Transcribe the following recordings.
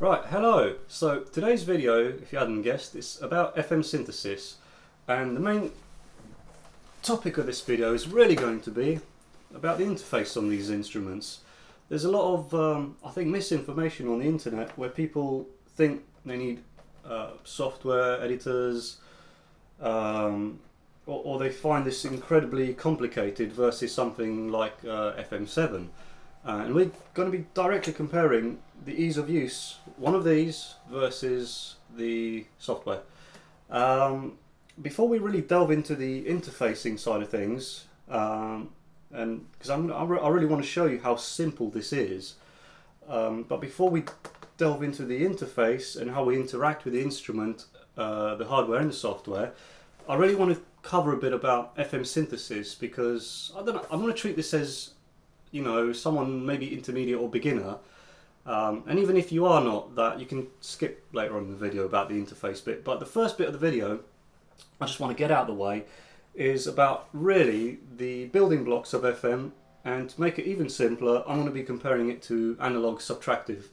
Right, hello. So today's video, if you hadn't guessed, is about FM synthesis, and the main topic of this video is really going to be about the interface on these instruments. There's a lot of, I think, misinformation on the internet where people think they need software editors, or they find this incredibly complicated versus something like FM7. And we're going to be directly comparing the ease of use, one of these versus the software. Before we really delve into the interfacing side of things, and because I really want to show you how simple this is, but before we delve into the interface and how we interact with the instrument, the hardware and the software, I really want to cover a bit about FM synthesis, because I don't know, I'm going to treat this as, you know, someone maybe intermediate or beginner, and even if you are not that, you can skip later on in the video about the interface bit. But the first bit of the video I just want to get out of the way is about really the building blocks of FM, and to make it even simpler, I'm going to be comparing it to analog subtractive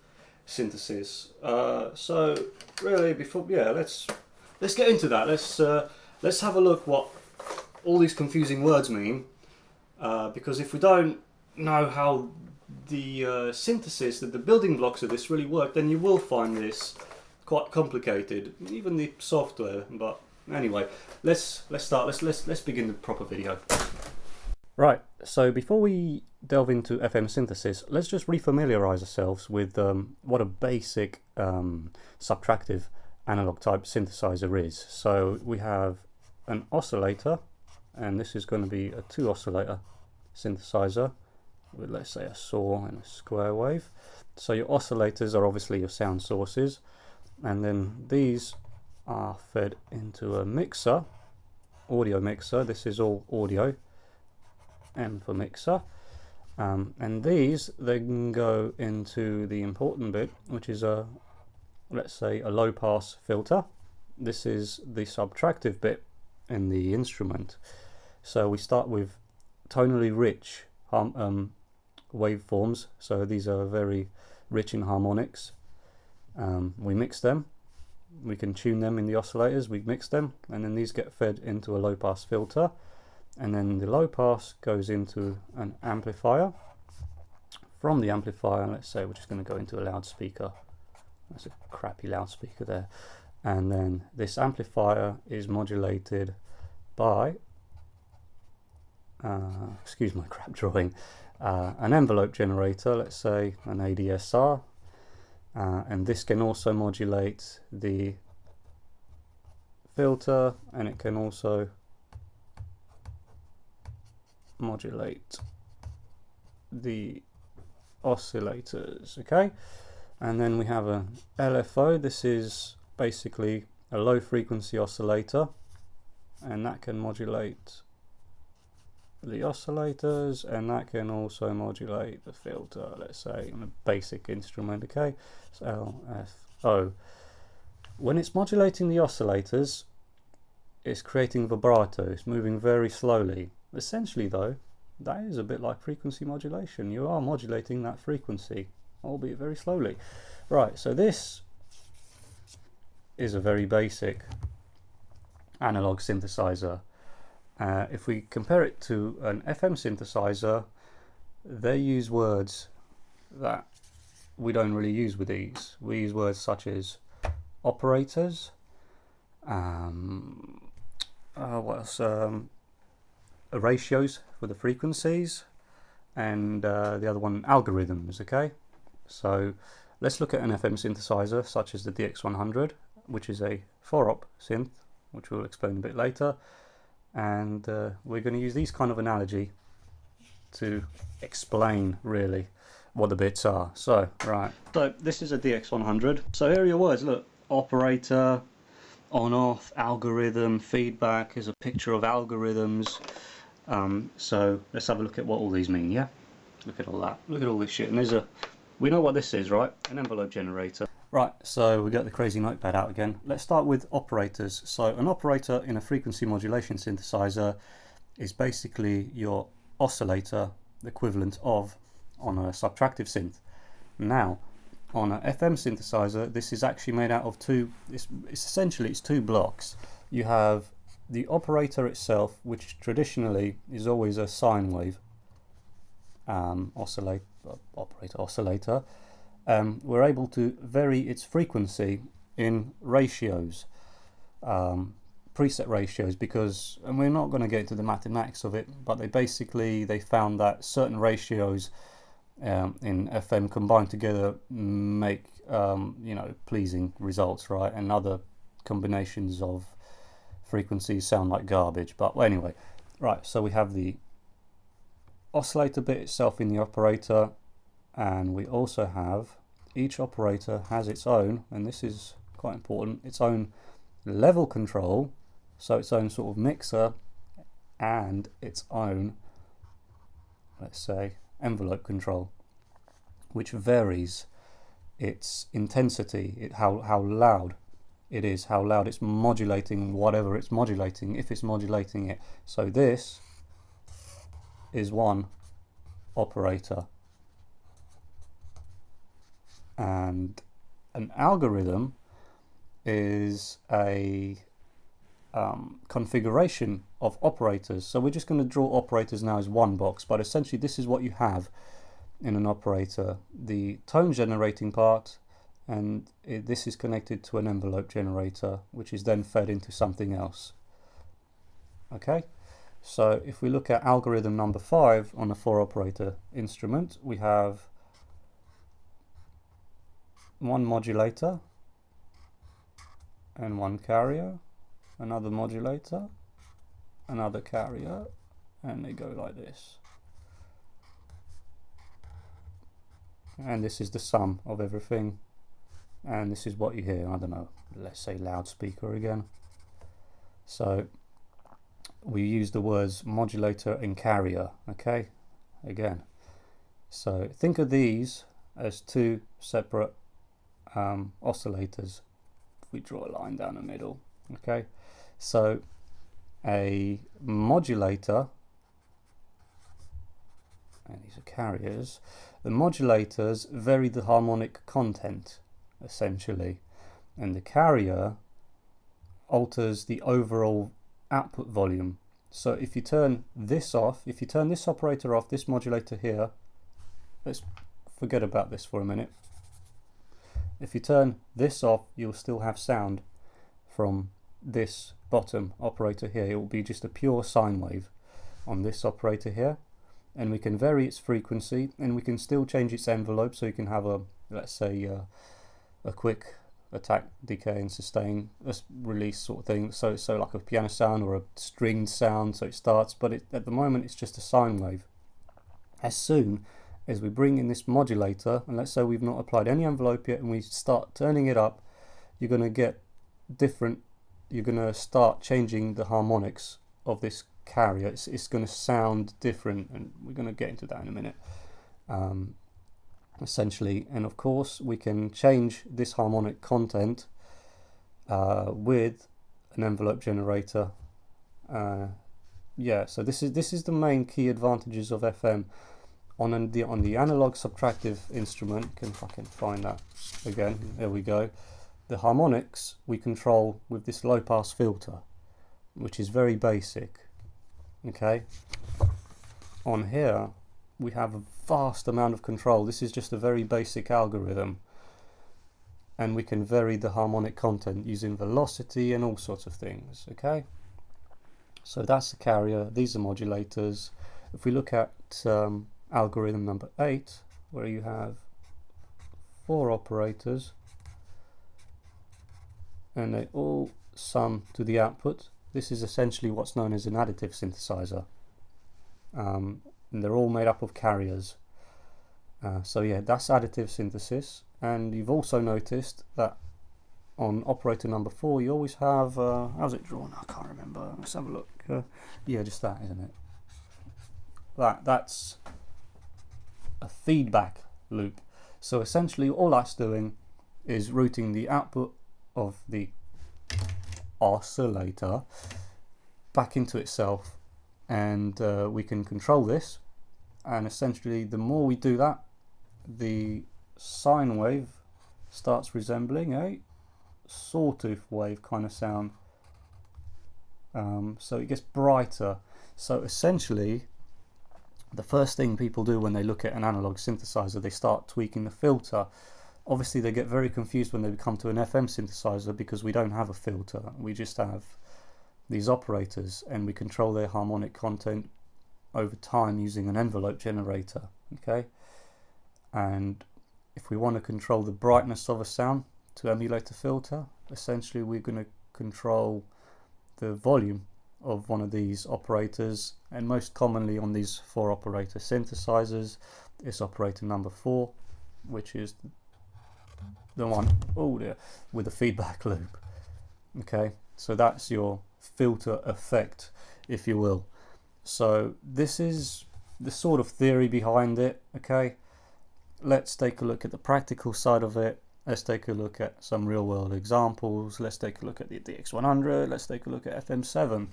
synthesis. So really, let's get into that. Let's have a look what all these confusing words mean, because if we don't know how the synthesis, the building blocks of this really work, then you will find this quite complicated, even the software. But anyway, let's start. Let's begin the proper video. Right. So before we delve into FM synthesis, let's just refamiliarize ourselves with what a basic subtractive analog type synthesizer is. So we have an oscillator, and this is going to be a 2 oscillator synthesizer with, let's say, a saw and a square wave. So your oscillators are obviously your sound sources, and then these are fed into a mixer, audio mixer. This is all audio, M for mixer, and these then go into the important bit, which is a, let's say, a low pass filter. This is the subtractive bit in the instrument. So we start with tonally rich waveforms, so these are very rich in harmonics. We mix them, we can tune them in the oscillators, we mix them, and then these get fed into a low pass filter, and then the low pass goes into an amplifier. From the amplifier, let's say we're just going to go into a loudspeaker. That's a crappy loudspeaker there. And then this amplifier is modulated by, excuse my crap drawing, an envelope generator, let's say an ADSR, and this can also modulate the filter, and it can also modulate the oscillators. Okay, and then we have an LFO. This is basically a low frequency oscillator, and that can modulate the oscillators, and that can also modulate the filter, let's say on a basic instrument. Okay, so LFO, when it's modulating the oscillators, it's creating vibrato, it's moving very slowly. Essentially though, that is a bit like frequency modulation. You are modulating that frequency, albeit very slowly. Right, so this is a very basic analog synthesizer. If we compare it to an FM synthesizer, they use words that we don't really use with these. We use words such as operators, what else? Ratios for the frequencies, and the other one, algorithms. Okay, so let's look at an FM synthesizer such as the DX100, which is a 4-op synth, which we'll explain a bit later. And we're going to use these kind of analogy to explain really what the bits are. So, right, so this is a DX100. So here are your words. Look, operator, on-off, algorithm, feedback. Here's a picture of algorithms. So let's have a look at what all these mean. Yeah, look at all that. Look at all this shit. And we know what this is, right? An envelope generator. Right, so we got the crazy notepad out again. Let's start with operators. So an operator in a frequency modulation synthesizer is basically your oscillator, the equivalent of on a subtractive synth. Now, on an FM synthesizer, this is actually made out of it's essentially two blocks. You have the operator itself, which traditionally is always a sine wave oscillator. We're able to vary its frequency in ratios, preset ratios, because, and we're not going to get into the mathematics of it, but they found that certain ratios in FM combined together make pleasing results, right? And other combinations of frequencies sound like garbage. But anyway, right, so we have the oscillator bit itself in the operator, and we also have, each operator has its own, and this is quite important, its own level control, so its own sort of mixer, and its own, let's say, envelope control, which varies its intensity, how loud it is, how loud it's modulating whatever it's modulating, if it's modulating it. So this is one operator, and an algorithm is a configuration of operators. So we're just going to draw operators now as one box, but essentially this is what you have in an operator: the tone generating part, and this is connected to an envelope generator, which is then fed into something else. Okay, so if we look at algorithm number 5 on a 4 operator instrument, we have one modulator and one carrier, another modulator, another carrier, and they go like this. And this is the sum of everything, and this is what you hear. I don't know, let's say loudspeaker again. So we use the words modulator and carrier, okay, again. So think of these as two separate oscillators. If we draw a line down the middle, okay, so a modulator, and these are carriers. The modulators vary the harmonic content, essentially, and the carrier alters the overall output volume. So if you turn this off, if you turn this operator off, this modulator here, let's forget about this for a minute. If you turn this off, you'll still have sound from this bottom operator here. It will be just a pure sine wave on this operator here, and we can vary its frequency, and we can still change its envelope, so you can have a, let's say, a quick attack, decay and sustain, release sort of thing, so like a piano sound or a stringed sound, so it starts, but at the moment it's just a sine wave. As soon as we bring in this modulator, and let's say we've not applied any envelope yet, and we start turning it up, you're going to get different, you're going to start changing the harmonics of this carrier. It's going to sound different, and we're going to get into that in a minute, essentially. And of course we can change this harmonic content with an envelope generator. Yeah, so this is the main key advantages of FM. On the analog subtractive instrument, if I can find that again, there we go, the harmonics we control with this low pass filter, which is very basic. Okay, on here we have a vast amount of control. This is just a very basic algorithm, and we can vary the harmonic content using velocity and all sorts of things. Okay, so that's the carrier, these are modulators. If we look at algorithm number 8, where you have 4 operators and they all sum to the output, this is essentially what's known as an additive synthesizer, and they're all made up of carriers. So yeah, that's additive synthesis. And you've also noticed that on operator number 4 you always have, how's it drawn? I can't remember, let's have a look. Yeah, just that, isn't it? That's a feedback loop. So essentially all that's doing is routing the output of the oscillator back into itself, and we can control this, and essentially the more we do that, the sine wave starts resembling a sawtooth wave kind of sound. So it gets brighter. So essentially, the first thing people do when they look at an analog synthesizer, they start tweaking the filter. Obviously they get very confused when they come to an FM synthesizer because we don't have a filter. We just have these operators and we control their harmonic content over time using an envelope generator. Okay, and if we want to control the brightness of a sound to emulate a filter, essentially we're going to control the volume of one of these operators, and most commonly on these 4 operator synthesizers it's operator number 4, which is the one, oh dear, with a feedback loop. Okay, so that's your filter effect, if you will. So this is the sort of theory behind it. Okay, let's take a look at the practical side of it. Let's take a look at some real world examples. Let's take a look at the DX100. Let's take a look at FM7.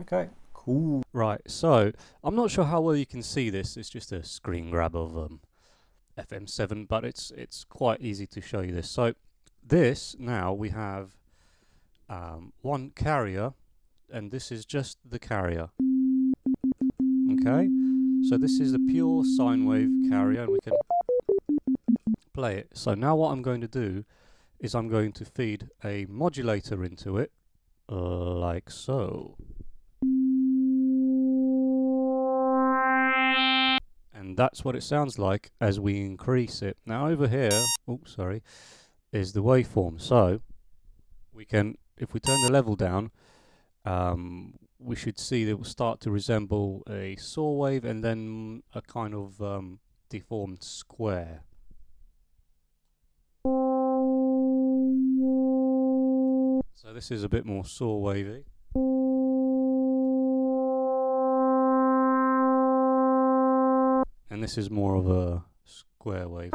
Okay, cool. Right, so I'm not sure how well you can see this. It's just a screen grab of FM7, but it's quite easy to show you this. So this, now we have one carrier, and this is just the carrier. Okay, so this is a pure sine wave carrier, and we can play it. So now what I'm going to do is I'm going to feed a modulator into it, like so. And that's what it sounds like as we increase it. Now over here, oops, sorry, is the waveform. So we can, if we turn the level down, we should see that it will start to resemble a saw wave and then a kind of deformed square. So this is a bit more saw wavy. And this is more of a square wave.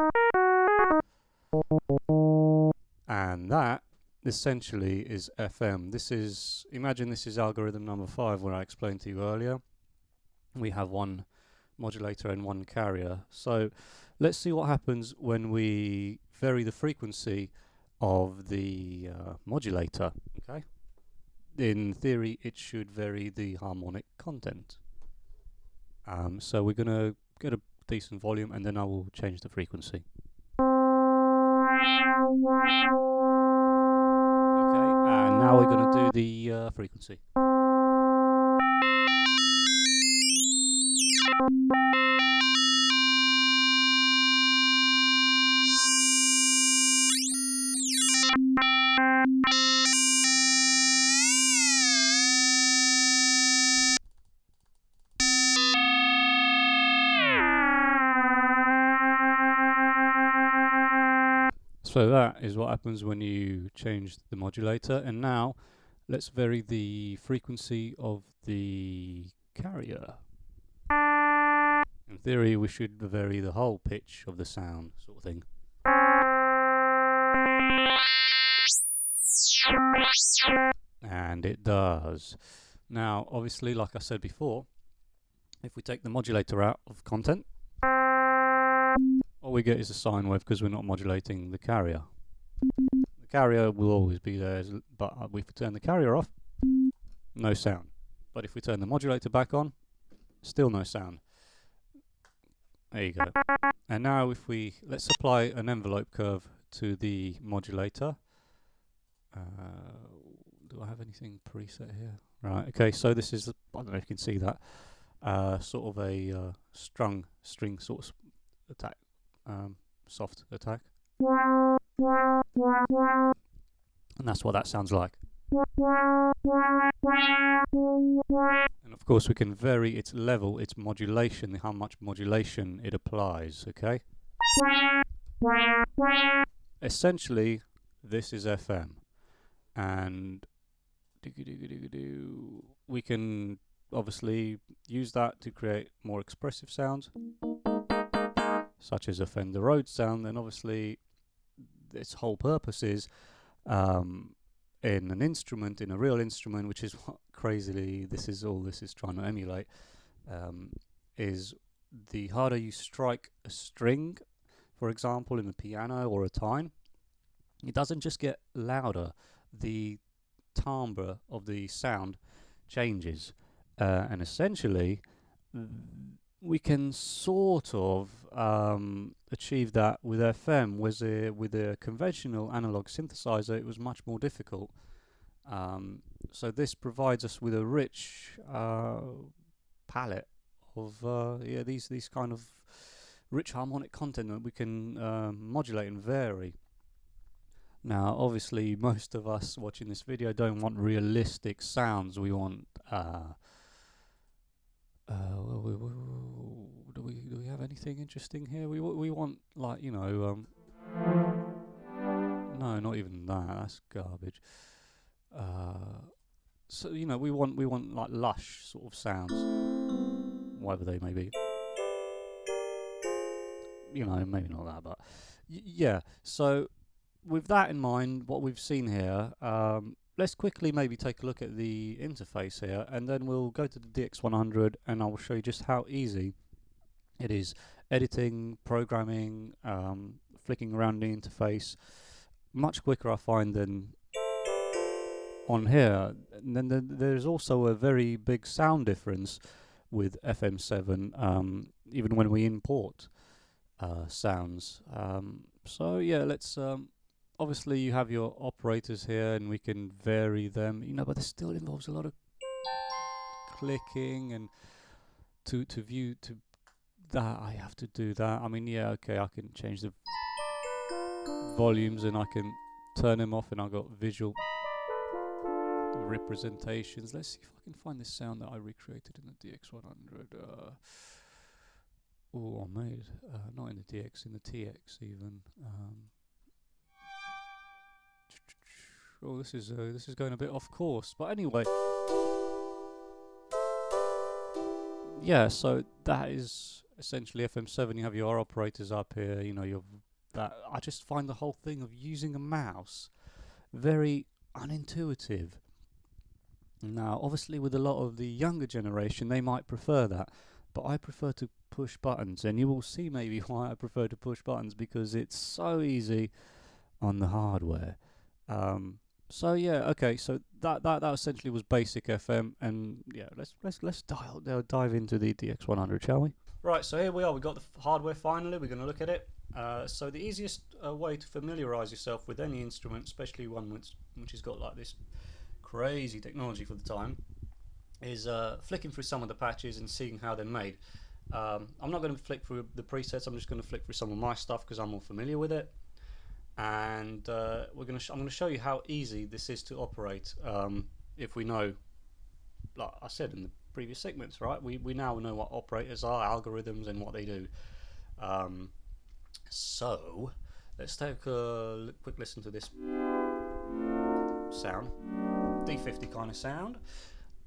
And that essentially is FM. This is, imagine this is algorithm number 5 where I explained to you earlier. We have one modulator and one carrier. So let's see what happens when we vary the frequency of the modulator. Okay. In theory, it should vary the harmonic content. So we're going to get a decent volume and then I will change the frequency. Okay, and now we're going to do the frequency. So that is what happens when you change the modulator. And now let's vary the frequency of the carrier. In theory, we should vary the whole pitch of the sound, sort of thing. And it does. Now, obviously, like I said before, if we take the modulator out of content, all we get is a sine wave because we're not modulating the carrier. The carrier will always be there, but if we turn the carrier off, no sound. But if we turn the modulator back on, still no sound. There you go. And now if we, let's apply an envelope curve to the modulator. Do I have anything preset here? Right, okay, so this is, I don't know if you can see that, sort of a strung string sort of attack. Soft attack, and that's what that sounds like. And of course we can vary its level, its modulation, how much modulation it applies. Okay, essentially this is FM, and we can obviously use that to create more expressive sounds, such as a Fender Rhodes sound. Then obviously its whole purpose is in an instrument, in a real instrument, which is what crazily this is trying to emulate, is the harder you strike a string, for example in a piano or a tine, it doesn't just get louder, the timbre of the sound changes, and essentially we can sort of achieve that with FM. With a conventional analog synthesizer, it was much more difficult. So this provides us with a rich palette of these kind of rich harmonic content that we can modulate and vary. Now, obviously, most of us watching this video don't want realistic sounds. We want do we have anything interesting here? We want, like, no, not even that. That's garbage. So we want like lush sort of sounds, whatever they may be. Maybe not that, but yeah. So with that in mind, what we've seen here, let's quickly maybe take a look at the interface here, and then we'll go to the DX100 and I will show you just how easy it is editing, programming, flicking around the interface. Much quicker, I find, than on here. And then there's also a very big sound difference with FM7, even when we import sounds. So yeah, let's obviously you have your operators here and we can vary them, but this still involves a lot of clicking, and to view to that I have to do that. I mean, yeah, okay, I can change the volumes and I can turn them off, and I've got visual representations. Let's see if I can find this sound that I recreated in the DX100. I made not in the DX, in the TX even. This is going a bit off course, but anyway. Yeah, so that is essentially FM7. You have your operators up here. I just find the whole thing of using a mouse very unintuitive. Now, obviously, with a lot of the younger generation, they might prefer that, but I prefer to push buttons, and you will see maybe why I prefer to push buttons, because it's so easy on the hardware. So yeah, okay. So that essentially was basic FM, and yeah, let's dive into the DX100, shall we? Right. So here we are. We've got the hardware finally. We're going to look at it. So the easiest way to familiarise yourself with any instrument, especially one which has got like this crazy technology for the time, is flicking through some of the patches and seeing how they're made. I'm not going to flick through the presets. I'm just going to flick through some of my stuff because I'm more familiar with it. And I'm going to show you how easy this is to operate if we know, like I said in the previous segments, right? We now know what operators are, algorithms, and what they do. So let's take a quick listen to this sound, D50 kind of sound,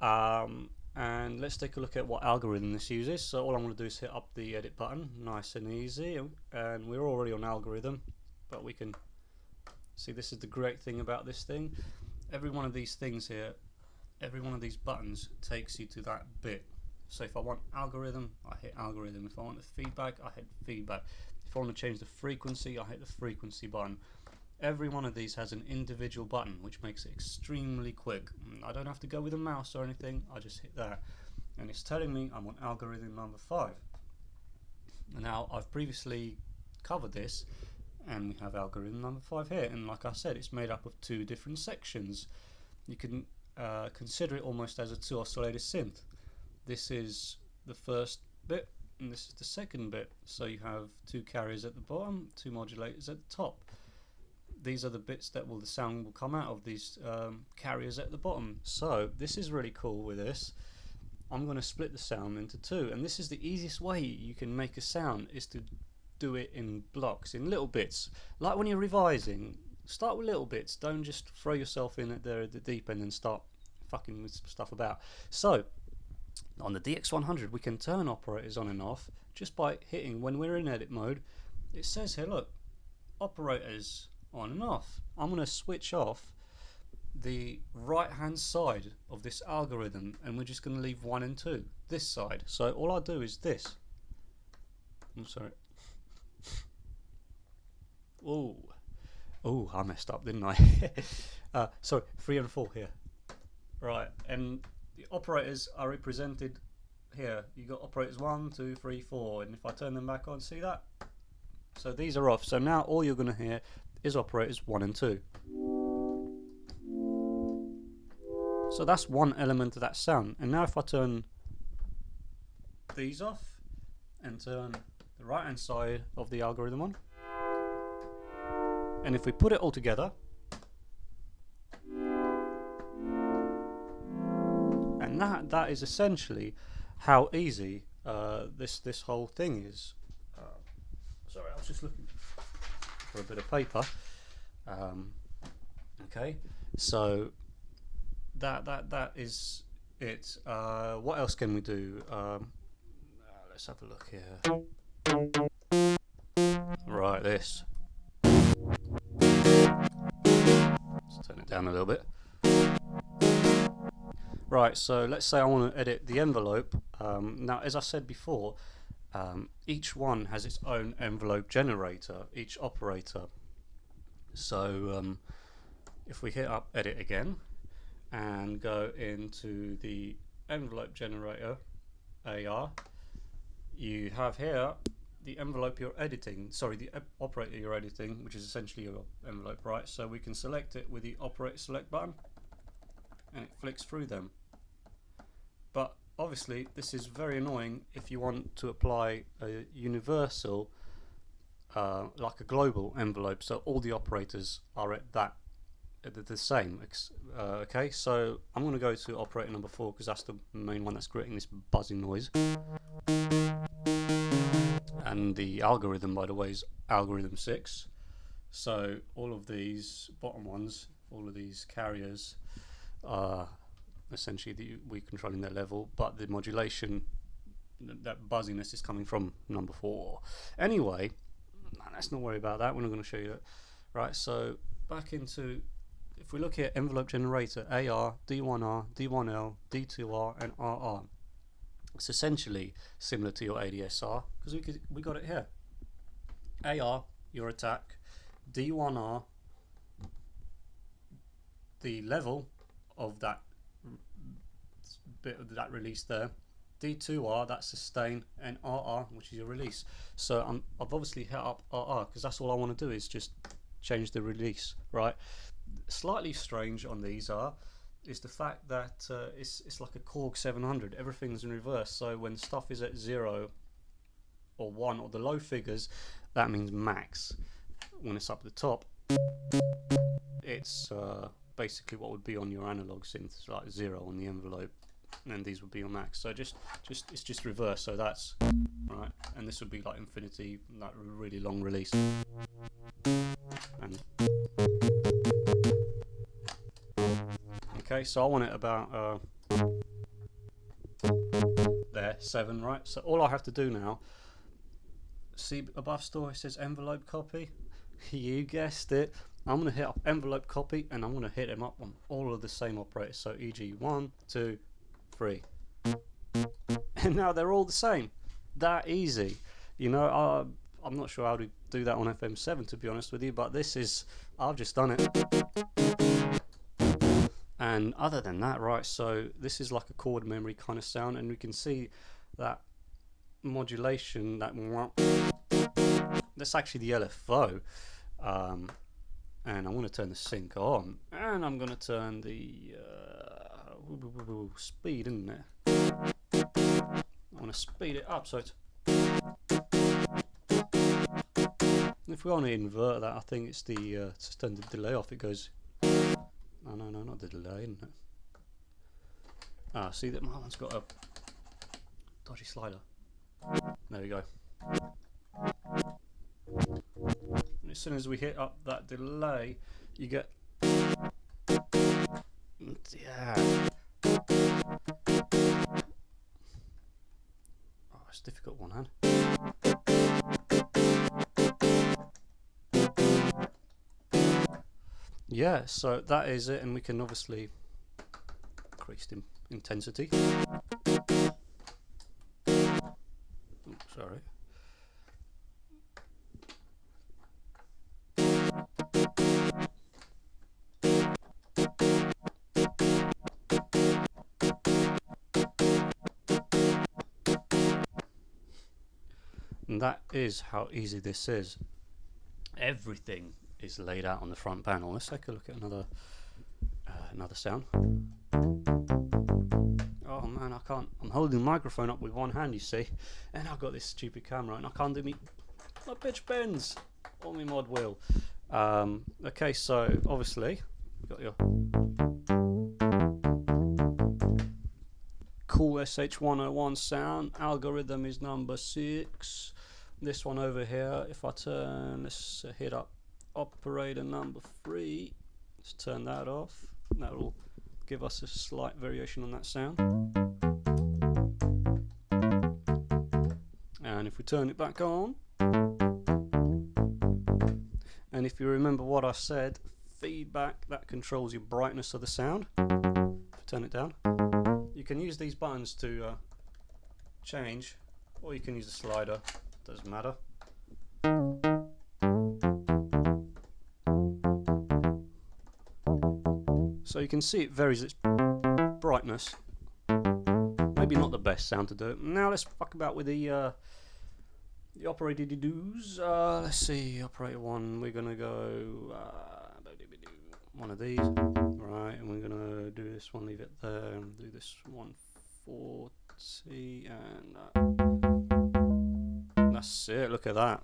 and let's take a look at what algorithm this uses. So all I'm going to do is hit up the edit button, nice and easy, and we're already on algorithm. But we can see, this is the great thing about this thing. Every one of these things here, every one of these buttons takes you to that bit. So if I want algorithm, I hit algorithm. If I want the feedback, I hit feedback. If I want to change the frequency, I hit the frequency button. Every one of these has an individual button, which makes it extremely quick. I don't have to go with a mouse or anything, I just hit that. And it's telling me I'm on algorithm number 5. Now, I've previously covered this, and we have algorithm number 5 here, and like I said, it's made up of 2 different sections. You can consider it almost as a 2 oscillator synth. This is the first bit and this is the second bit, so you have 2 carriers at the bottom, 2 modulators at the top. These are the bits that the sound will come out of, these carriers at the bottom. So this is really cool. With this, I'm going to split the sound into 2, and this is the easiest way you can make a sound, is to do it in blocks, in little bits. Like when you're revising, start with little bits. Don't just throw yourself in at the deep end and start fucking with stuff about. So on the DX100 we can turn operators on and off just by hitting, when we're in edit mode, it says here, look, operators on and off. I'm going to switch off the right hand side of this algorithm, and we're just going to leave 1 and 2, this side. So all I do is this. I'm sorry. Oh, Oh, I messed up, didn't I? Sorry, 3 and 4 here. Right, and the operators are represented here. You got operators 1, 2, 3, 4, and if I turn them back on, see that? So these are off. So now all you're going to hear is operators 1 and 2. So that's one element of that sound. And now if I turn these off and turn the right hand side of the algorithm on, and if we put it all together, and that is essentially how easy this whole thing is. Sorry, I was just looking for a bit of paper. Okay, so that is it. What else can we do? Let's have a look here. Right, this. Let's turn it down a little bit. Right, so let's say I want to edit the envelope. Now, as I said before, each one has its own envelope generator, each operator. So if we hit up edit again and go into the envelope generator AR, you have here the envelope you're editing, sorry, the operator you're editing, which is essentially your envelope, right? So we can select it with the operator select button and it flicks through them. But obviously this is very annoying if you want to apply a universal like a global envelope, so all the operators are at the same. Okay, so I'm going to go to operator number 4 because that's the main one that's creating this buzzing noise. And the algorithm, by the way, is algorithm 6. So all of these bottom ones, all of these carriers are essentially we're controlling their level, but the modulation, that buzziness, is coming from number 4. Anyway, let's not worry about that. We're not going to show you that. Right, so back into, if we look here, envelope generator, AR, D1R, D1L, D2R, and RR. It's essentially similar to your ADSR because we got it here. AR, your attack, D1R, the level of that bit of that release there, D2R, that's sustain, and RR, which is your release. So I've obviously hit up RR because that's all I want to do is just change the release, right? Slightly strange on these is the fact that it's like a Korg 700. Everything's in reverse, so when stuff is at 0 or 1 or the low figures, that means max. When it's up the top, it's basically what would be on your analog synth, like 0 on the envelope, and these would be your max. So it's just reverse, so that's right, and this would be like infinity, like really long release. And okay, so I want it about there, 7, right? So all I have to do now, see above store it says envelope copy. You guessed it. I'm going to hit up envelope copy and I'm going to hit them up on all of the same operators. So e.g. 1, 2, 3. And now they're all the same. That easy. You know, I'm not sure how to do that on FM7, to be honest with you, but this is, I've just done it. And other than that, right, so this is like a chord memory kind of sound, and we can see that modulation, that's actually the LFO. And I'm going to turn the sync on, and I'm going to turn the speed, isn't it? I want to speed it up so it's. If we want to invert that, I think it's the to turn the delay off. It goes. No, not the delay, isn't it? Ah, see that my one's got a dodgy slider. There we go. And as soon as we hit up that delay, you get. Yeah. Oh, it's a difficult one, huh? Yeah, so that is it, and we can obviously increase the intensity. Oops, sorry. And that is how easy this is. Everything is laid out on the front panel. Let's take a look at another sound. Oh man, I can't. I'm holding the microphone up with one hand, you see, and I've got this stupid camera, and I can't do my pitch bends on my mod wheel. Okay, so obviously you've got your cool SH101 sound. Algorithm is number 6. This one over here, if I turn, let's hit up operator number 3. Let's turn that off. That will give us a slight variation on that sound. And if we turn it back on, and if you remember what I said, feedback, that controls your brightness of the sound. If I turn it down, you can use these buttons to change, or you can use the slider, doesn't matter. So you can see it varies its brightness. Maybe not the best sound to do it. Now let's fuck about with the operator do's. Let's see, operator 1, we're gonna go one of these, right, and we're gonna do this one, leave it there, and do this 140, and that's it. Look at that.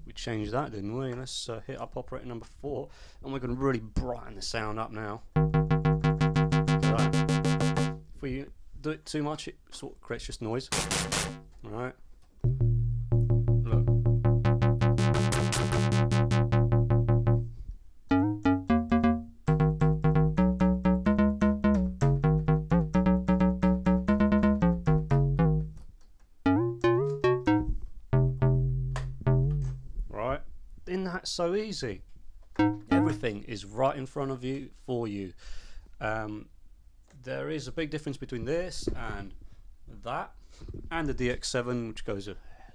We changed that, didn't we? Let's hit up operator number 4, and we're gonna really brighten the sound up now. Look at that. If we do it too much, it sort of creates just noise. Right. Look. Right. Isn't that so easy? Everything is right in front of you for you. There is a big difference between this and that, and the DX7, which goes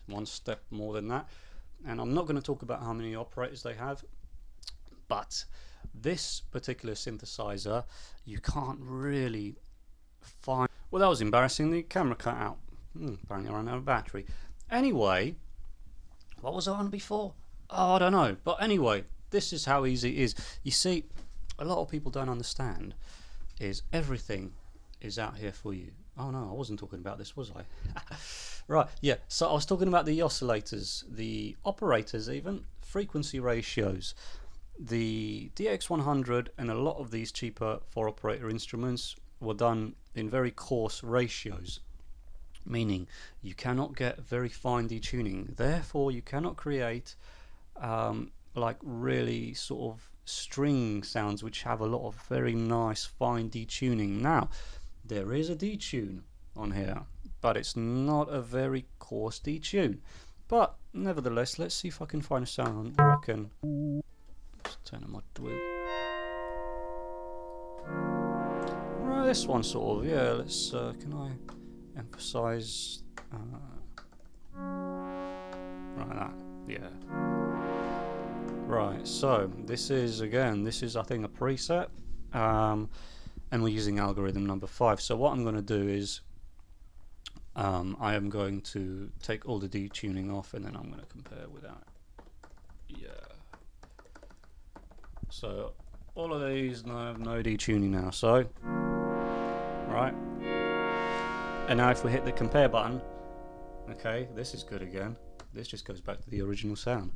one step more than that. And I'm not going to talk about how many operators they have, but this particular synthesizer, you can't really find. Well, that was embarrassing. The camera cut out. Apparently I ran out of battery. Anyway, what was I on before? Oh, I don't know. But anyway, this is how easy it is. You see, a lot of people don't understand is everything is out here for you. Oh no, I wasn't talking about this, was I? Right, yeah, so I was talking about the oscillators, the operators even, frequency ratios. The DX100 and a lot of these cheaper 4-operator instruments were done in very coarse ratios, meaning you cannot get very fine detuning. Therefore, you cannot create like really sort of string sounds which have a lot of very nice fine detuning. Now there is a detune on here, but it's not a very coarse detune, but nevertheless, let's see if I can find a sound where I can just turn on my wheel. Right, this one sort of, yeah, let's can I emphasize right, that, yeah. Right, so this is I think a preset, and we're using algorithm number 5. So what I'm going to do is I am going to take all the detuning off, and then I'm going to compare with that. Yeah. So all of these have no detuning now. So right, and now if we hit the compare button, okay, this is good again. This just goes back to the original sound.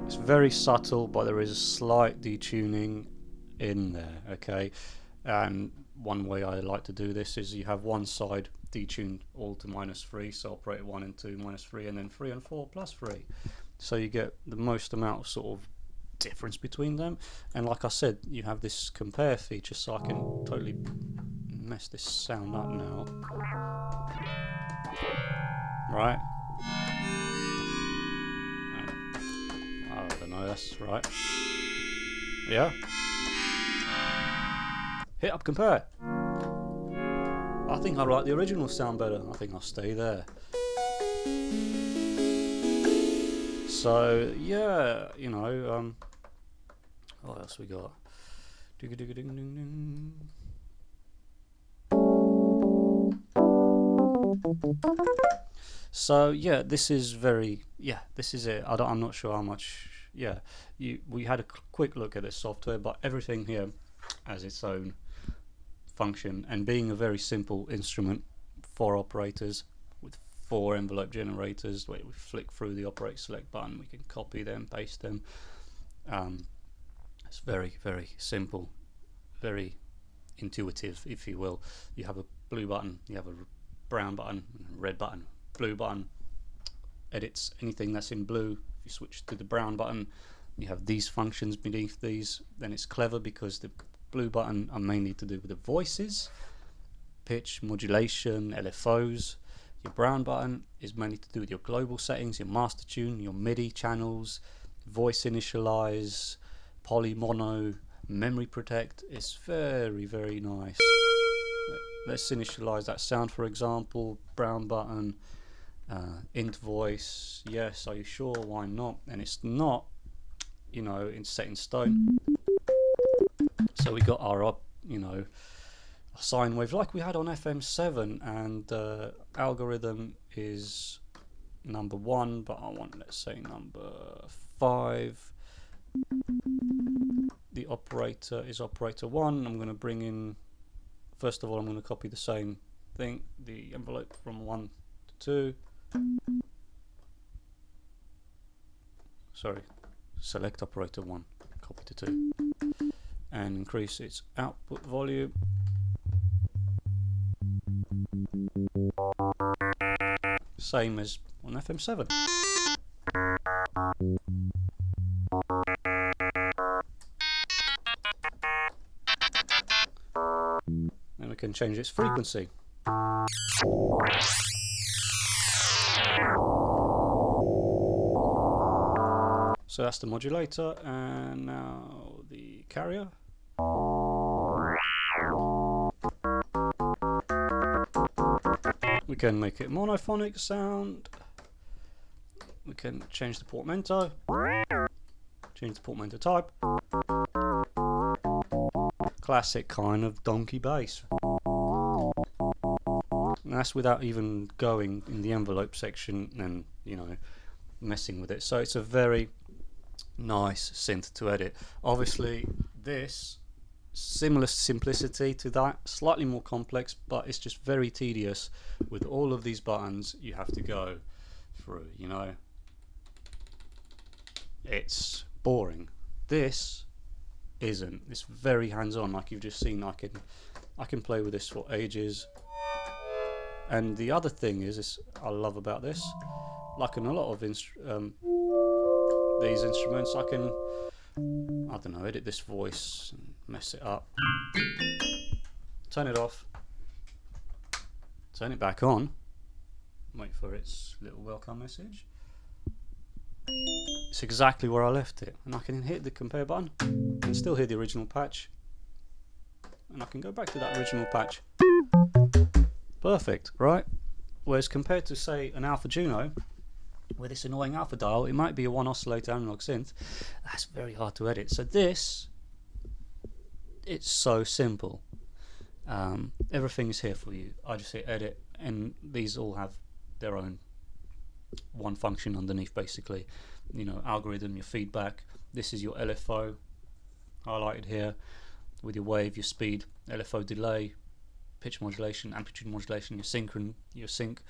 It's very subtle, but there is a slight detuning in there, okay? And one way I like to do this is you have one side detuned all to -3, so operator 1 and 2 -3, and then 3 and 4 +3. So you get the most amount of sort of difference between them. And like I said, you have this compare feature, so I can totally mess this sound up now. Right? I don't know, that's right. Yeah. Hit up compare. I think I like the original sound better. I think I'll stay there. So yeah, what else we got? So yeah, this is this is it. I'm not sure how much. Yeah, we had a quick look at this software, but everything here has its own function, and being a very simple instrument, 4 operators with 4 envelope generators, where we flick through the operate select button, we can copy them, paste them. It's very, very simple, very intuitive, if you will. You have a blue button, you have a brown button, red button, blue button. Edits anything that's in blue. If you switch to the brown button, you have these functions beneath these. Then it's clever because the blue button are mainly to do with the voices, pitch, modulation, LFOs. Your brown button is mainly to do with your global settings, your master tune, your MIDI channels, voice initialize, poly mono, memory protect. It's very, very nice. Let's initialize that sound, for example. Brown button, int voice. Yes, are you sure? Why not? And it's not, set in stone. So we got our sine wave like we had on FM7, and algorithm is number 1, but I want, let's say, number 5. The operator is operator 1. I'm going to bring in, first of all, I'm going to copy the same thing, the envelope from 1 to 2. Sorry, select operator 1, copy to 2, and increase its output volume. Same as on FM7. And we can change its frequency. So that's the modulator, and now the carrier. We can make it monophonic sound. We can change the portmanteau, change the portmanteau type. Classic kind of donkey bass. And that's without even going in the envelope section and messing with it. So it's a very nice synth to edit. Obviously this similar simplicity to that, slightly more complex, but it's just very tedious with all of these buttons you have to go through. It's boring. This isn't. It's very hands-on, like you've just seen. I can play with this for ages. And the other thing is I love about this, like in a lot of these instruments, I can, edit this voice and mess it up, turn it off, turn it back on, wait for its little welcome message. It's exactly where I left it, and I can hit the compare button and still hear the original patch, and I can go back to that original patch. Perfect, right? Whereas compared to, say, an Alpha Juno, with this annoying alpha dial, it might be a 1 oscillator analog synth. That's very hard to edit. So this, it's so simple. Everything's here for you. I just hit edit, and these all have their own one function underneath, basically. Algorithm, your feedback. This is your LFO, highlighted here, with your wave, your speed, LFO delay, pitch modulation, amplitude modulation, your sync,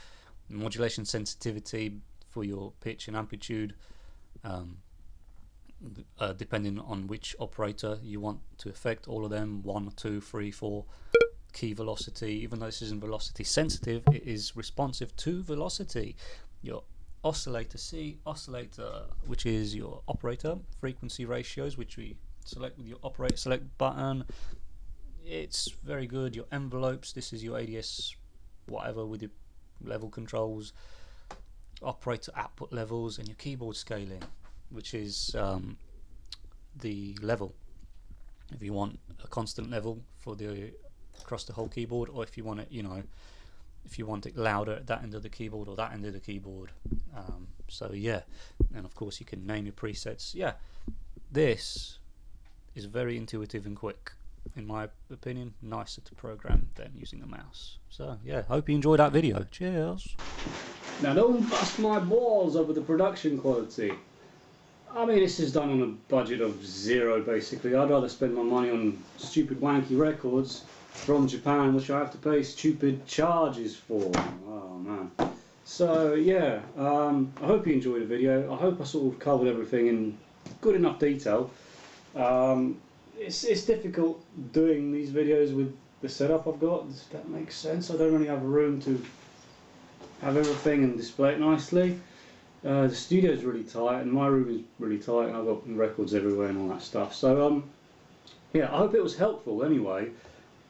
modulation sensitivity for your pitch and amplitude, depending on which operator you want to affect, all of them, 1, 2, 3, 4. Key velocity, even though this isn't velocity sensitive, it is responsive to velocity. Your oscillator C, which is your operator, frequency ratios, which we select with your operator select button. It's very good. Your envelopes, this is your ADS whatever with your level controls, operator output levels, and your keyboard scaling, which is the level. If you want a constant level for the across the whole keyboard, or if you want it, if you want it louder at that end of the keyboard or that end of the keyboard. So yeah, and of course you can name your presets. Yeah, this is very intuitive and quick. In my opinion, nicer to program than using a mouse. So yeah, hope you enjoyed that video. Cheers! Now don't bust my balls over the production quality. I mean, this is done on a budget of zero basically. I'd rather spend my money on stupid wanky records from Japan, which I have to pay stupid charges for. Oh man. So yeah, I hope you enjoyed the video. I hope I sort of covered everything in good enough detail. It's difficult doing these videos with the setup I've got. Does that make sense? I don't really have room to have everything and display it nicely. The studio is really tight, and my room is really tight, and I've got records everywhere and all that stuff. So yeah, I hope it was helpful anyway,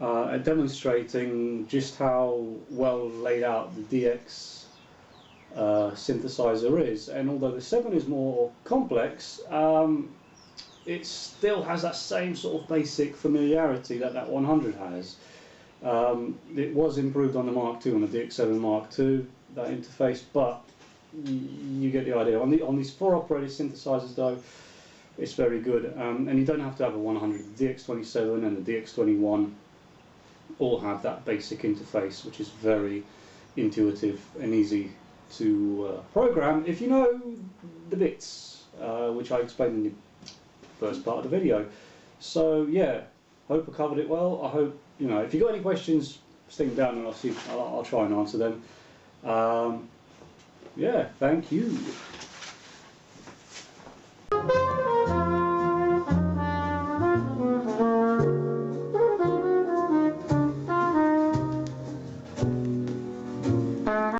at demonstrating just how well laid out the DX synthesizer is. And although the 7 is more complex, it still has that same sort of basic familiarity that that 100 has. It was improved on the Mark II, on the DX7 Mark II, that interface, but you get the idea. On these 4 operated synthesizers though, it's very good, and you don't have to have a 100. The DX27 and the DX21 all have that basic interface, which is very intuitive and easy to program if you know the bits, which I explained in the first part of the video. So yeah, hope I covered it well. I hope, you know, if you've got any questions, stick them down and I'll try and answer them. Yeah, thank you.